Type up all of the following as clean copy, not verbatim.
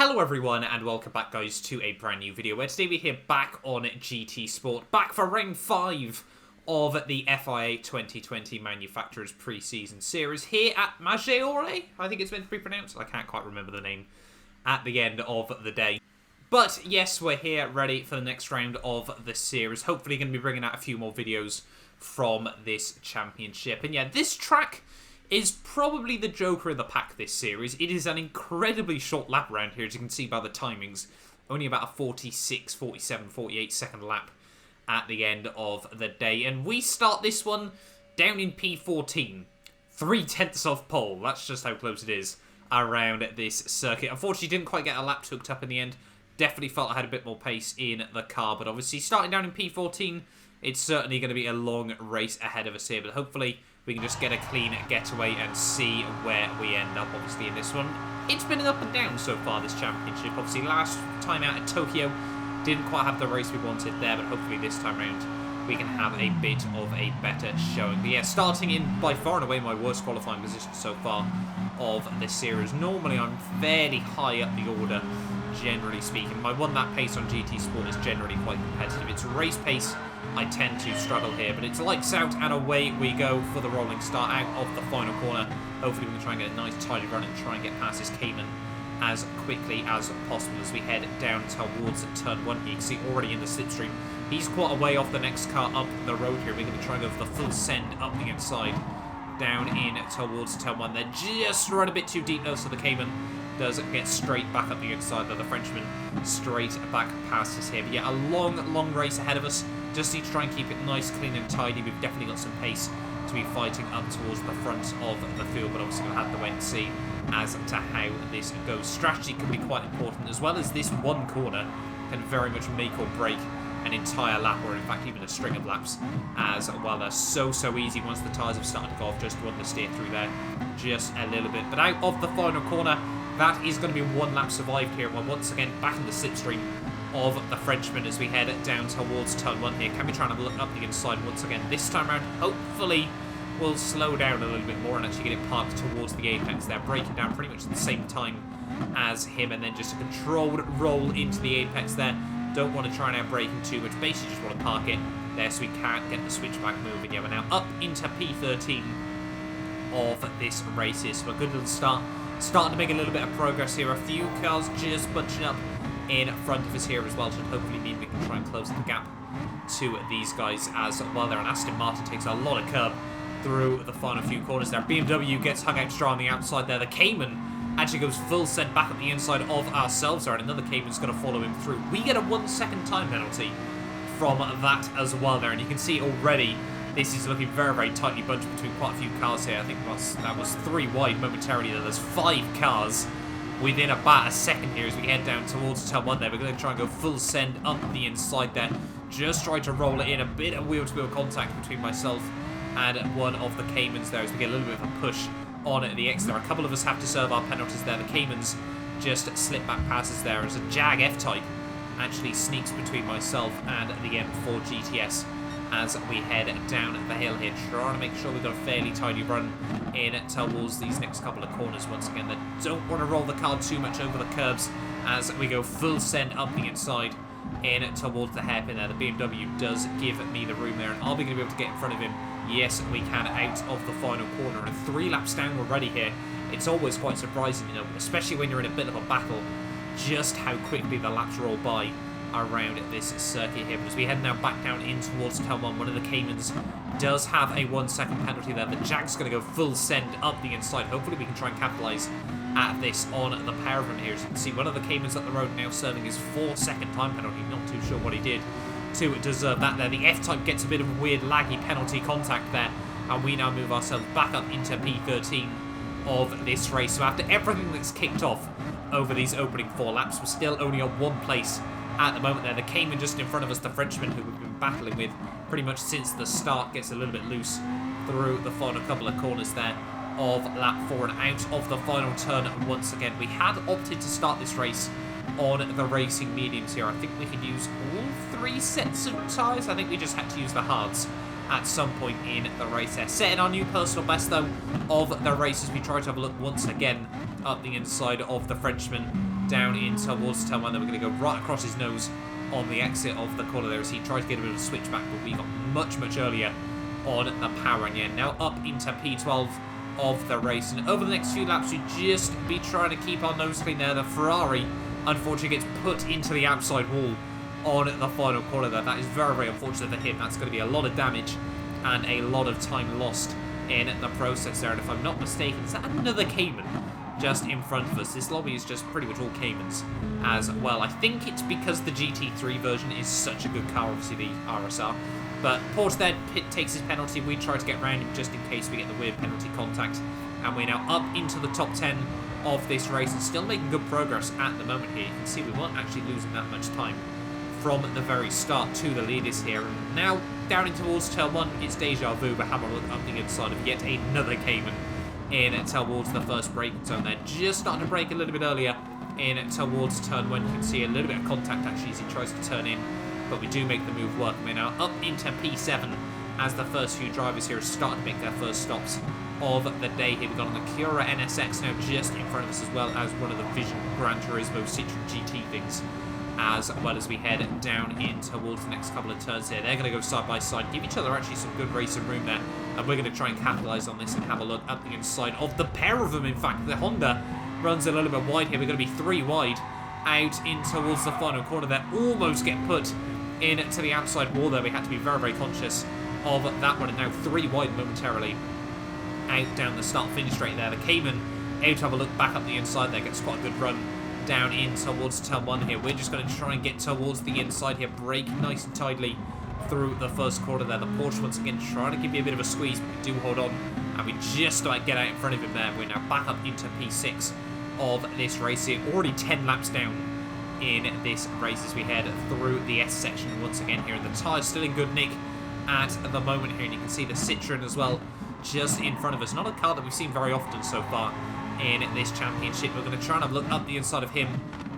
Hello everyone and welcome back guys to a brand new video where today we're here back on GT Sport, back for round 5 of the FIA 2020 Manufacturers Pre-Season Series here at Maggiore. I think it's meant to be pronounced, I can't quite remember the name at the end of the day. But yes, we're here ready for the next round of the series, hopefully going to be bringing out a few more videos from this championship. And yeah, this track is probably the joker of the pack this series. It is an incredibly short lap round here, as you can see by the timings. Only about a 46, 47, 48 second lap at the end of the day. And we start this one down in P14. 3/10 off pole. That's just how close it is around this circuit. Unfortunately, didn't quite get a lap hooked up in the end. Definitely felt I had a bit more pace in the car. But obviously, starting down in P14, it's certainly going to be a long race ahead of us here. But hopefully we can just get a clean getaway and see where we end up, obviously, in this one. It's been an up and down so far, this championship. Obviously, last time out at Tokyo, didn't quite have the race we wanted there, but hopefully this time round we can have a bit of a better showing. But yeah, starting in by far and away my worst qualifying position so far of this series. Normally, I'm fairly high up the order, generally speaking. My one lap pace on GT Sport is generally quite competitive. It's race pace I tend to struggle here, but it's lights out and away we go for the rolling start out of the final corner. Hopefully we can try and get a nice tidy run and try and get past this Cayman as quickly as possible as we head down towards turn 1 here. You can see already in the slipstream, he's quite a way off the next car up the road here. We're going to try and go for the full send up the inside, down in towards turn 1. They're just run a bit too deep though, so the Cayman does get straight back up the inside, though the Frenchman straight back past us here. But yeah, a long race ahead of us. Just need to try and keep it nice, clean and tidy. We've definitely got some pace to be fighting up towards the front of the field, but obviously we'll have to wait and see as to how this goes. Strategy can be quite important, as well as this one corner can very much make or break an entire lap, or in fact even a string of laps as well. They're so easy once the tyres have started to go off. Just one to steer through there just a little bit. But out of the final corner, that is going to be one lap survived here. Well, once again, back in the slipstream of the Frenchman as we head down towards turn 1 here. Can we try and have a look up the inside once again? This time around, hopefully we'll slow down a little bit more and actually get it parked towards the apex there, breaking down pretty much at the same time as him, and then just a controlled roll into the apex there. Don't want to try and outbrake him too much, basically just want to park it there so we can't get the switchback moving. Yeah, we're now up into P13 of this race here, so a good little start. Starting to make a little bit of progress here. A few cars just bunching up in front of us here as well, should hopefully mean we can try and close the gap to these guys as well there. And Aston Martin takes a lot of curb through the final few corners there. BMW gets hung out strong on the outside there. The Cayman actually goes full send back up the inside of ourselves there, and another Cayman's going to follow him through. We get a 1 second time penalty from that as well there, and you can see already this is looking very tightly bunched between quite a few cars here. I think that was 3 wide momentarily there. There's 5 cars within about a second here as we head down towards turn 1 there. We're going to try and go full send up the inside there. Just try to roll it in. A bit of wheel-to-wheel contact between myself and one of the Caymans there as we get a little bit of a push on the X there. A couple of us have to serve our penalties there. The Caymans just slip back past us there as a Jag F-Type actually sneaks between myself and the M4 GTS as we head down the hill here, trying to make sure we've got a fairly tidy run in towards these next couple of corners. Once again, they don't want to roll the car too much over the curbs as we go full send up the inside in towards the hairpin there. The BMW does give me the room there, and are we going to be able to get in front of him? Yes, we can, out of the final corner. And 3 laps down already here. It's always quite surprising, you know, especially when you're in a bit of a battle, just how quickly the laps roll by around this circuit here. But as we head now back down in towards turn 1, one of the Caymans does have a 1 second penalty there. The Jag's going to go full send up the inside. Hopefully we can try and capitalise at this on the power of him here. As you can see, one of the Caymans up the road now serving his 4 second time penalty. Not too sure what he did to deserve that there. The F-Type gets a bit of a weird laggy penalty contact there, and we now move ourselves back up into P13 of this race. So after everything that's kicked off over these opening 4 laps, we're still only on 1 place at the moment there. The Cayman just in front of us, the Frenchman who we've been battling with pretty much since the start, gets a little bit loose through the final couple of corners there of lap 4 and out of the final turn once again. We had opted to start this race on the racing mediums here. I think we could use all 3 sets of tyres. I think we just had to use the hards at some point in the race there. Setting our new personal best, though, of the race as we try to have a look once again up the inside of the Frenchman. down in towards turn 1. Then we're going to go right across his nose on the exit of the corner there as he tried to get a bit of a switchback, but we got much, much earlier on the power. And yeah, now up into P12 of the race. And over the next few laps, we just be trying to keep our nose clean there. The Ferrari, unfortunately, gets put into the outside wall on the final corner there. That is very, very unfortunate for him. That's going to be a lot of damage and a lot of time lost in the process there. And if I'm not mistaken, is that another Cayman just in front of us? This lobby is just pretty much all Caymans as well. I think it's because the GT3 version is such a good car, obviously the RSR. But Porsche there, Pitt takes his penalty. We try to get around him just in case we get the weird penalty contact. And we're now up into the top 10 of this race and still making good progress at the moment here. You can see we weren't actually losing that much time from the very start to the leaders here. And now down in towards turn 1, it's deja vu. But have a look up the inside of yet another Cayman in towards the first braking zone there. Just starting to brake a little bit earlier in towards turn 1. You can see a little bit of contact actually as he tries to turn in, but we do make the move work. We're now up into P7 as the first few drivers here are starting to make their first stops of the day here. We've got an Acura NSX now just in front of us, as well as one of the Vision Gran Turismo Citroen GT things, as well as we head down in towards the next couple of turns here. They're going to go side by side, give each other actually some good racing room there, and we're going to try and capitalise on this and have a look at the inside of the pair of them. In fact, the Honda runs a little bit wide here. We're going to be 3 wide out in towards the final corner there. Almost get put into the outside wall there. We had to be very, very conscious of that one, and now 3 wide momentarily out down the start-finish straight there. The Cayman able to have a look back up the inside there, gets quite a good run down in towards turn 1 here. We're just going to try and get towards the inside here, brake nice and tidily through the first quarter there. The Porsche once again trying to give you a bit of a squeeze, but we do hold on, and we just about get out in front of him there. We're now back up into P6 of this race here, already 10 laps down in this race as we head through the S section once again here, and the tyres still in good nick at the moment here, and you can see the Citroen as well just in front of us. Not a car that we've seen very often so far in this championship. We're going to try and have a look up the inside of him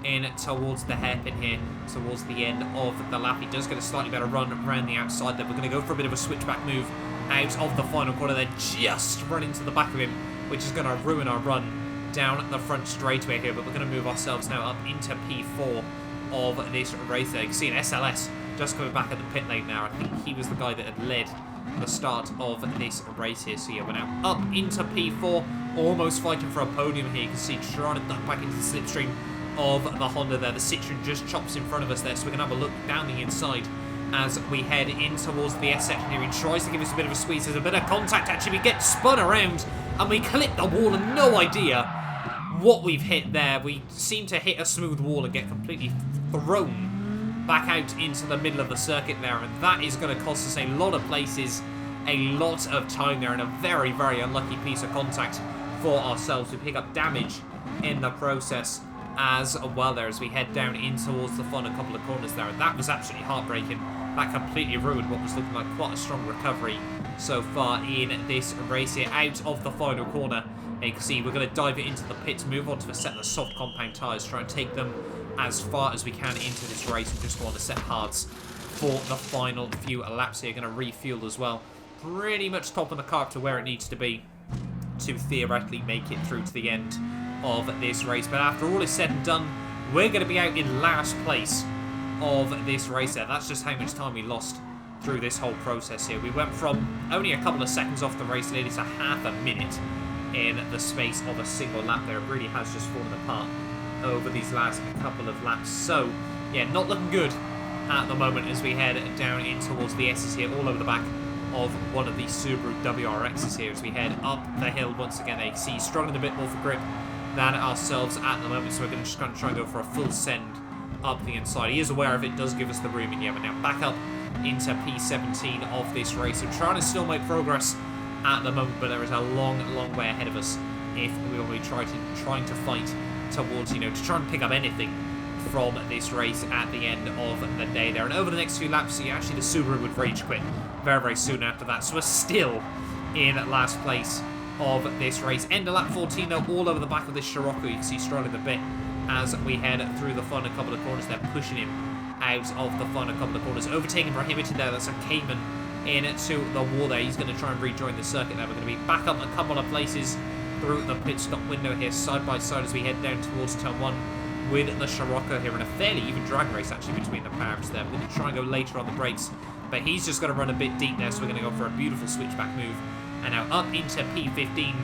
in towards the hairpin here, towards the end of the lap. He does get a slightly better run around the outside there. We're going to go for a bit of a switchback move out of the final corner there, just run into the back of him, which is going to ruin our run down the front straightaway here. But we're going to move ourselves now up into P4 of this race there. You can see an SLS just coming back at the pit lane now. I think he was the guy that had led the start of this race here. So yeah, we're now up into P4, almost fighting for a podium here. You can see trying to duck back into the slipstream of the Honda there. The Citroen just chops in front of us there, so we can have a look down the inside as we head in towards the S section here. He tries to give us a bit of a squeeze. There's a bit of contact actually. We get spun around and we clip the wall, and no idea what we've hit there. We seem to hit a smooth wall and get completely thrown back out into the middle of the circuit there, and that is going to cost us a lot of places, a lot of time there, and a very, very unlucky piece of contact for ourselves. We pick up damage in the process as well there as we head down in towards the final couple of corners there, and that was absolutely heartbreaking. That completely ruined what was looking like quite a strong recovery so far in this race here. Out of the final corner, you can see we're going to dive it into the pits, move on to a set of soft compound tyres, try and take them as far as we can into this race, and just go on to set hards for the final few laps here. Going to refuel as well. Pretty much top of the car up to where it needs to be to theoretically make it through to the end of this race. But after all is said and done, we're going to be out in last place of this race there. That's just how much time we lost through this whole process here. We went from only a couple of seconds off the race lead to half a minute in the space of a single lap there. It really has just fallen apart over these last couple of laps. So yeah, not looking good at the moment as we head down in towards the S's here, all over the back of one of the Subaru WRXs here as we head up the hill once again. You see he's struggling a bit more for grip than ourselves at the moment, so we're just going to try and go for a full send up the inside. He is aware of it, does give us the room, and yeah, we're now back up into P17 of this race. So trying to still make progress at the moment, but there is a long, long way ahead of us if we will be trying to fight towards, to try and pick up anything from this race at the end of the day there. And over the next few laps, actually the Subaru would rage quit very, very soon after that. So we're still in last place of this race. End of lap 14 though, all over the back of this Scirocco. You can see struggling a bit as we head through the final couple of corners. They're pushing him out of the final couple of corners. Overtaking prohibited there. That's a Cayman into the wall there. He's going to try and rejoin the circuit there. We're going to be back up a couple of places through the pit stop window here, side by side as we head down towards turn 1 with the Scirocco here in a fairly even drag race actually between the powers there. We're going to try and go later on the brakes, but he's just going to run a bit deep there, so we're going to go for a beautiful switchback move. And now up into P15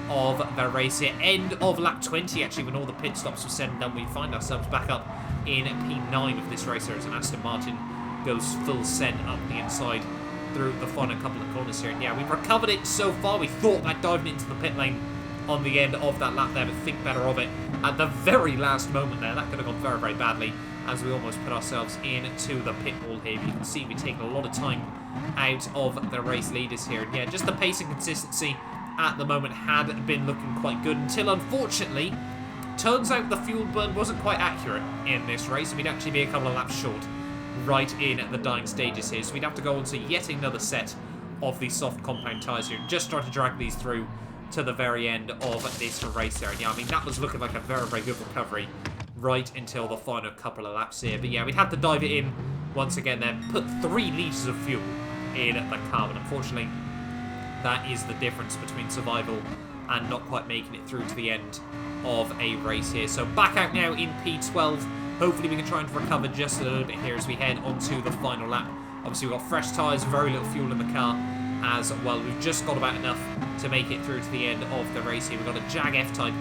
of the race here. End of lap 20 actually, when all the pit stops were said and done. We find ourselves back up in P9 of this race here as an Aston Martin goes full send up the inside through the final couple of corners here. And yeah, we've recovered it so far. We thought that diving into the pit lane on the end of that lap there, but think better of it at the very last moment there. That could have gone very, very badly as we almost put ourselves into the pit wall here. You can see we've taken a lot of time out of the race leaders here. And yeah, just the pace and consistency at the moment had been looking quite good until, unfortunately, turns out the fuel burn wasn't quite accurate in this race. We'd actually be a couple of laps short right in the dying stages here. So we'd have to go on to yet another set of these soft compound tyres here and just try to drag these through to the very end of this race there. And yeah, I mean, that was looking like a very, very good recovery right until the final couple of laps here. But yeah, we'd have to dive it in once again then, put 3 litres of fuel in the car, but unfortunately that is the difference between survival and not quite making it through to the end of a race here. So back out now in P12. Hopefully we can try and recover just a little bit here as we head onto the final lap. Obviously we've got fresh tyres, very little fuel in the car as well. We've just got about enough to make it through to the end of the race here. We've got a Jag F-Type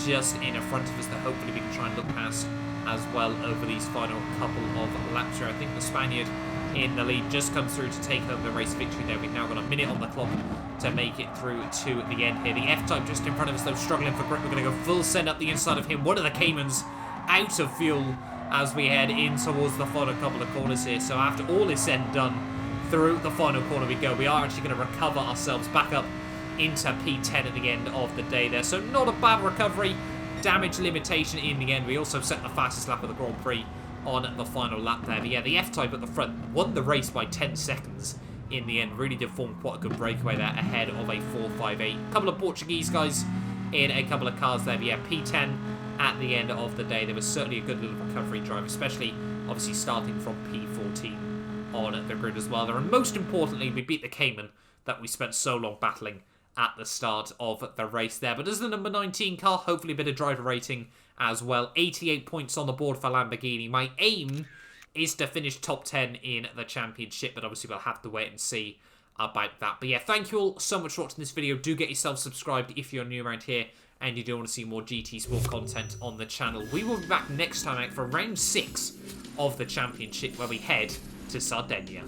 just in front of us that hopefully we can try and look past as well over these final couple of laps here. I think the Spaniard in the lead just comes through to take home the race victory there. We've now got a minute on the clock to make it through to the end here. The F-Type just in front of us though, struggling for grip. We're going to go full send up the inside of him. One of the Caymans out of fuel as we head in towards the final couple of corners here. So after all is said and done, through the final corner we go. We are actually going to recover ourselves back up into P10 at the end of the day there. So not a bad recovery. Damage limitation in the end. We also set the fastest lap of the Grand Prix on the final lap there. But yeah, the F-Type at the front won the race by 10 seconds in the end. Really did form quite a good breakaway there ahead of a 4.58. Couple of Portuguese guys in a couple of cars there. But yeah, P10 at the end of the day. There was certainly a good little recovery drive, especially obviously starting from P14 on the grid as well there. And most importantly, we beat the Cayman that we spent so long battling at the start of the race there. But as the number 19 car, hopefully a bit of driver rating as well. 88 points on the board for Lamborghini. My aim is to finish top 10 in the championship, but obviously we'll have to wait and see about that. But yeah, thank you all so much for watching this video. Do get yourself subscribed if you're new around here and you do want to see more GT Sport content on the channel. We will be back next time out for round 6 of the championship, where we head to Sardinia.